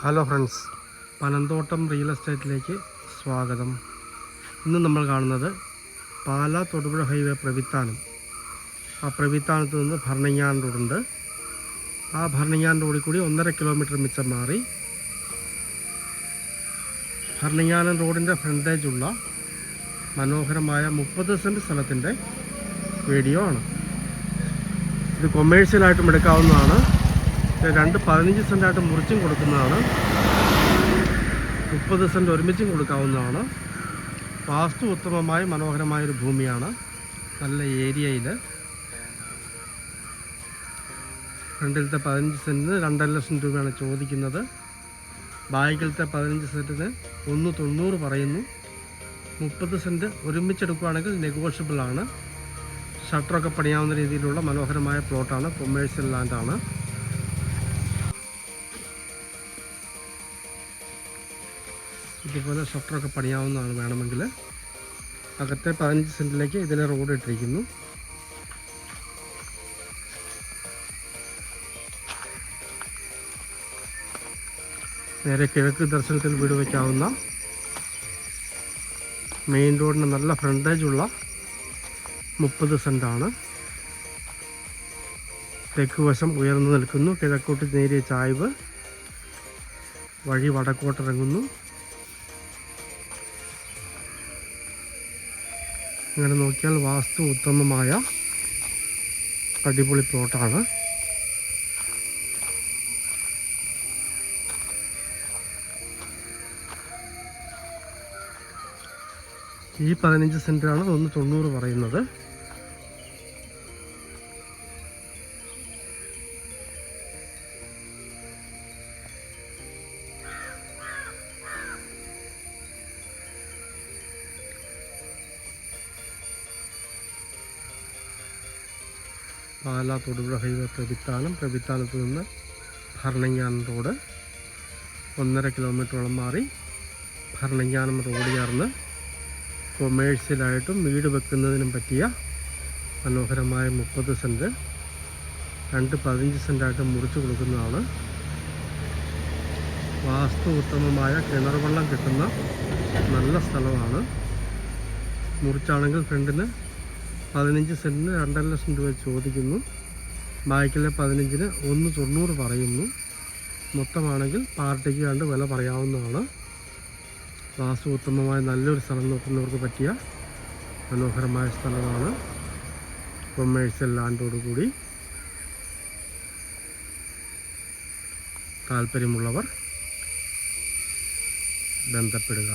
Hello friends, Panamthottam real എസ്റ്റേറ്റിലേക്ക് സ്വാഗതം. ഇന്ന് നമ്മൾ കാണുന്നത് പാലാ തൊടുപുഴ ഹൈവേ പ്രവിത്താനം. ആ പ്രവിത്താനത്ത് നിന്ന് ഭരണങ്ങാനം റോഡുണ്ട്. ആ ഭരണങ്ങാനം റോഡിൽ കൂടി 1.5 കിലോമീറ്റർ മിച്ചം മാറി ഭരണങ്ങാനം റോഡിൻ്റെ ഫ്രണ്ടേജുള്ള മനോഹരമായ 30 സെൻറ്റ് സ്ഥലത്തിൻ്റെ വീഡിയോ ആണ്. ഇത് കൊമേഴ്ഷ്യലായിട്ടും എടുക്കാവുന്നതാണ്. 15 സെൻറ്റായിട്ട് മുറിച്ചും കൊടുക്കുന്നതാണ്. 30 സെൻറ്റ് ഒരുമിച്ചും കൊടുക്കാവുന്നതാണ്. വാസ്തു ഉത്തമമായ മനോഹരമായൊരു ഭൂമിയാണ്. നല്ല ഏരിയയിൽ ഫ്രണ്ടിലത്തെ 15 സെൻറ്റിന് 2.5 ലക്ഷം രൂപയാണ് ചോദിക്കുന്നത്. ബാക്കിലത്തെ 15 സെൻറ്റിന് 1.90 പറയുന്നു. 30 സെൻറ്റ് ഒരുമിച്ചെടുക്കുകയാണെങ്കിൽ നെഗോഷ്യബിളാണ്. ഷട്ടറൊക്കെ പണിയാവുന്ന രീതിയിലുള്ള മനോഹരമായ പ്ലോട്ടാണ്. കൊമേഴ്ഷ്യൽ ലാൻഡാണ്. ഇതുപോലെ ഷട്ടറൊക്കെ പണിയാവുന്നതാണ്. വേണമെങ്കിൽ അകത്തെ 15 സെൻറ്റിലേക്ക് ഇതിനെ റോഡ് ഇട്ടിരിക്കുന്നു. നേരെ കിഴക്ക് ദർശനത്തിൽ വീട് വയ്ക്കാവുന്ന മെയിൻ റോഡിന് നല്ല ഫ്രണ്ടേജുള്ള 30 സെൻറ്റാണ്. തെക്ക് വശം ഉയർന്നു നിൽക്കുന്നു. കിഴക്കോട്ട് നേരിയ ചായ്വ്, വഴി വടക്കോട്ടിറങ്ങുന്നു. ഇങ്ങനെ നോക്കിയാൽ വാസ്തു ഉത്തമമായ അടിപൊളി പ്ലോട്ടാണ്. ഈ 15 സെൻറ്റാണ് 1.90 പറയുന്നത്. പാലാ തൊടുപുഴ ഹൈവേ പ്രവിത്താനത്ത് നിന്ന് ഭരണങ്ങാനം റോഡ് 1.5 കിലോമീറ്ററോളം മാറി ഭരണങ്ങാനം റോഡ് ചേർന്ന് കൊമേഴ്ഷ്യലായിട്ടും വീട് വെക്കുന്നതിനും പറ്റിയ മനോഹരമായ 30 സെൻറ്റ് 15 സെൻറ്റായിട്ട് മുറിച്ച് കൊടുക്കുന്നതാണ്. വാസ്തു ഉത്തമമായ കിണർ വെള്ളം കിട്ടുന്ന നല്ല സ്ഥലമാണ്. മുറിച്ചാണെങ്കിൽ ഫ്രണ്ടിന് 15 സെൻറ്റിന് 2.5 ലക്ഷം രൂപ ചോദിക്കുന്നു. ബാക്കിലെ 15-ന് 1.90 പറയുന്നു. മൊത്തമാണെങ്കിൽ പാർട്ടിക്ക് കണ്ട് വില പറയാവുന്നതാണ്. വാസ്തു ഉത്തമമായ നല്ലൊരു സ്ഥലം നോക്കുന്നവർക്ക് പറ്റിയ മനോഹരമായ സ്ഥലമാണ്. കൊമേഴ്ഷ്യൽ ലാൻഡോടുകൂടി. താല്പര്യമുള്ളവർ ബന്ധപ്പെടുക.